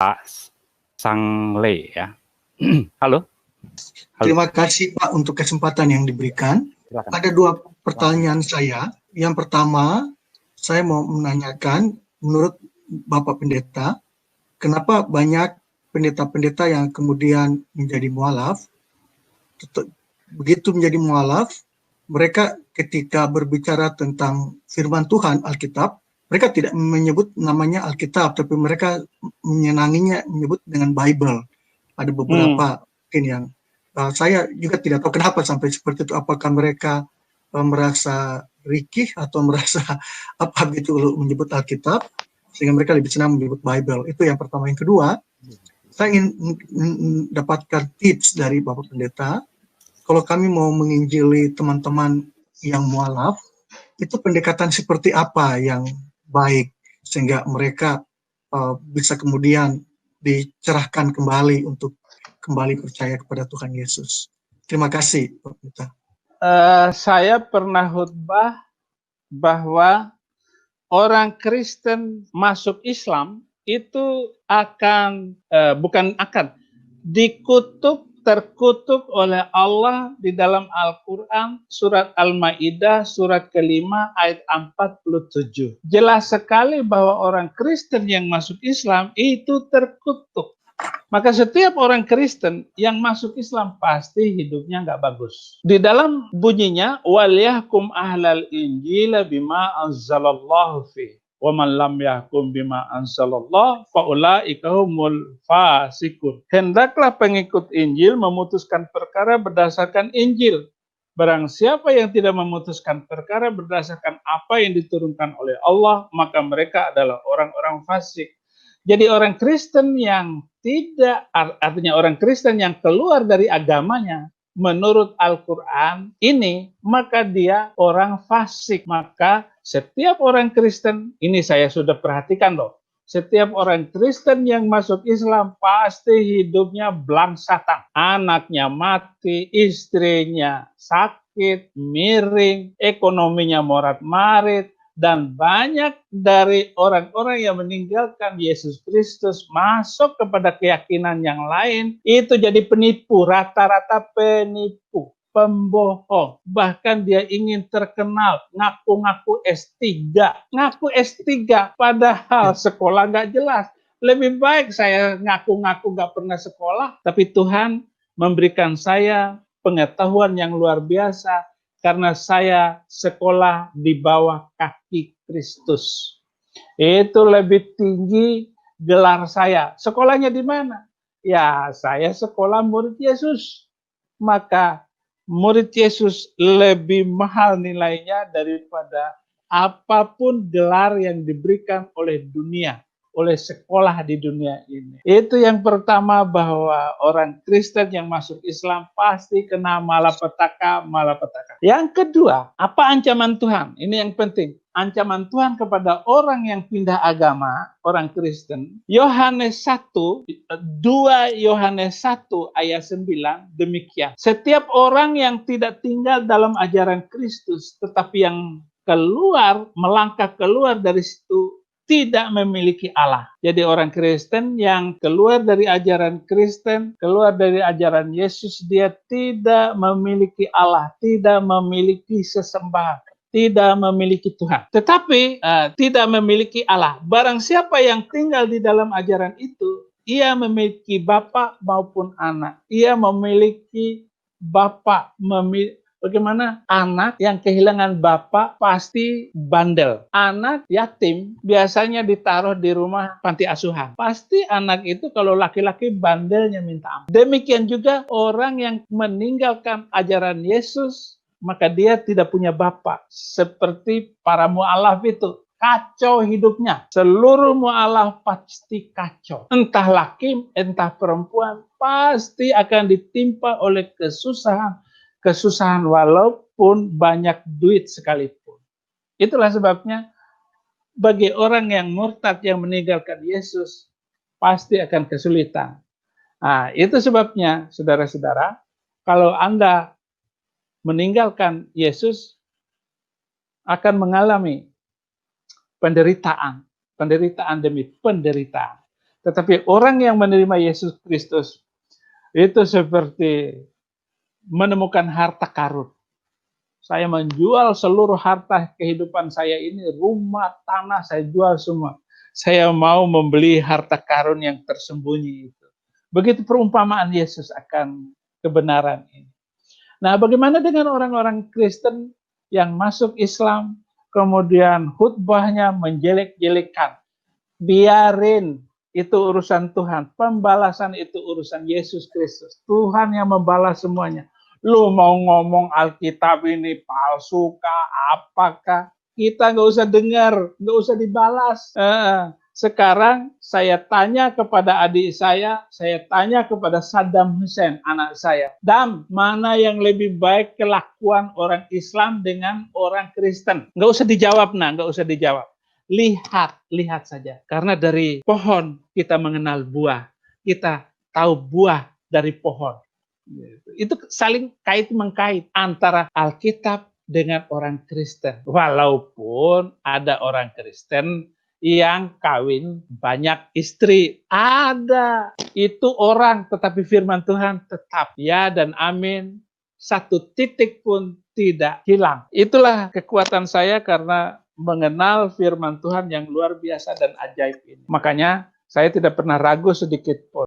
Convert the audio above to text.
Pak Sangle ya. Halo. Terima kasih Pak untuk kesempatan yang diberikan. Silakan. Ada dua pertanyaan saya. Yang pertama, saya mau menanyakan, menurut Bapak Pendeta, kenapa banyak pendeta-pendeta yang kemudian menjadi mualaf? Begitu menjadi mualaf, mereka ketika berbicara tentang firman Tuhan, Alkitab, mereka tidak menyebut namanya Alkitab, tapi mereka menyenanginya menyebut dengan Bible. Ada beberapa mungkin yang saya juga tidak tahu kenapa sampai seperti itu. Apakah mereka merasa rikih atau merasa apa gitu menyebut Alkitab, sehingga mereka lebih senang menyebut Bible. Itu yang pertama. Yang kedua, saya ingin mendapatkan tips dari Bapak Pendeta. Kalau kami mau menginjili teman-teman yang mualaf, itu pendekatan seperti apa yang baik sehingga mereka bisa kemudian dicerahkan kembali untuk kembali percaya kepada Tuhan Yesus. Terima kasih, Pak Pendeta. Saya pernah khutbah bahwa orang Kristen masuk Islam itu akan terkutuk oleh Allah di dalam Al-Quran surat Al-Maidah surat ke-5 ayat 47. Jelas sekali bahwa orang Kristen yang masuk Islam itu terkutuk. Maka setiap orang Kristen yang masuk Islam pasti hidupnya nggak bagus. Di dalam bunyinya, وَلْيَحْكُمْ أَهْلَ الْإِنْجِيلَ بِمَا أَنزَلَ اللَّهُ فِيهِ وَمَنْ لَمْ يَحْكُمْ بِمَا أَنزَلَ اللَّهُ فَأُولَٰئِكَ هُمُ الْفَاسِقُونَ. Hendaklah pengikut Injil memutuskan perkara berdasarkan Injil. Barang siapa yang tidak memutuskan perkara berdasarkan apa yang diturunkan oleh Allah, maka mereka adalah orang-orang fasik. Jadi orang Kristen yang tidak, artinya orang Kristen yang keluar dari agamanya menurut Al-Quran ini, maka dia orang fasik. Maka setiap orang Kristen, ini saya sudah perhatikan loh, setiap orang Kristen yang masuk Islam pasti hidupnya blangsatan. Anaknya mati, istrinya sakit, miring, ekonominya morat-marit, dan banyak dari orang-orang yang meninggalkan Yesus Kristus masuk kepada keyakinan yang lain, itu jadi penipu, rata-rata penipu, pembohong. Bahkan dia ingin terkenal, ngaku-ngaku S3, padahal sekolah nggak jelas. Lebih baik saya ngaku-ngaku nggak pernah sekolah, tapi Tuhan memberikan saya pengetahuan yang luar biasa, karena saya sekolah di bawah kaki Kristus. Itu lebih tinggi gelar saya. Sekolahnya di mana? Ya, saya sekolah murid Yesus. Maka murid Yesus lebih mahal nilainya daripada apapun gelar yang diberikan oleh dunia, oleh sekolah di dunia ini. Itu yang pertama, bahwa orang Kristen yang masuk Islam pasti kena malapetaka. Yang kedua, apa ancaman Tuhan? Ini yang penting. Ancaman Tuhan kepada orang yang pindah agama, orang Kristen. Yohanes 1, 2 Yohanes 1 ayat 9 demikian. Setiap orang yang tidak tinggal dalam ajaran Kristus, tetapi yang melangkah keluar dari situ, tidak memiliki Allah. Jadi orang Kristen yang keluar dari ajaran Kristen, keluar dari ajaran Yesus, dia tidak memiliki Allah, tidak memiliki sesembahan, tidak memiliki Tuhan. Tetapi tidak memiliki Allah. Barang siapa yang tinggal di dalam ajaran itu, ia memiliki bapa maupun anak. Ia memiliki bapa, bagaimana anak yang kehilangan bapak pasti bandel. Anak yatim biasanya ditaruh di rumah panti asuhan. Pasti anak itu kalau laki-laki bandelnya minta ampun. Demikian juga orang yang meninggalkan ajaran Yesus, maka dia tidak punya bapak. Seperti para mu'alaf itu. Kacau hidupnya. Seluruh mu'alaf pasti kacau. Entah laki, entah perempuan, pasti akan ditimpa oleh kesusahan walaupun banyak duit sekalipun. Itulah sebabnya bagi orang yang murtad yang meninggalkan Yesus pasti akan kesulitan. Nah, itu sebabnya saudara-saudara, kalau Anda meninggalkan Yesus akan mengalami penderitaan demi penderitaan. Tetapi orang yang menerima Yesus Kristus itu seperti menemukan harta karun. Saya menjual seluruh harta kehidupan saya ini, rumah, tanah, saya jual semua. Saya mau membeli harta karun yang tersembunyi itu. Begitu perumpamaan Yesus akan kebenaran ini. Nah, bagaimana dengan orang-orang Kristen yang masuk Islam, kemudian khutbahnya menjelek-jelekan? Biarin, itu urusan Tuhan. Pembalasan itu urusan Yesus Kristus. Tuhan yang membalas semuanya. Lu mau ngomong Alkitab ini palsu kah, apakah? Kita nggak usah dengar, nggak usah dibalas. Sekarang saya tanya kepada adik saya tanya kepada Saddam Hussein, anak saya. Dam, mana yang lebih baik kelakuan orang Islam dengan orang Kristen? Nggak usah dijawab, nggak usah dijawab. Lihat saja. Karena dari pohon kita mengenal buah. Kita tahu buah dari pohon. Itu saling kait-mengkait antara Alkitab dengan orang Kristen. Walaupun ada orang Kristen yang kawin banyak istri. Ada. Itu orang, tetapi firman Tuhan tetap. Ya dan amin. Satu titik pun tidak hilang. Itulah kekuatan saya karena mengenal firman Tuhan yang luar biasa dan ajaib ini. Makanya saya tidak pernah ragu sedikit pun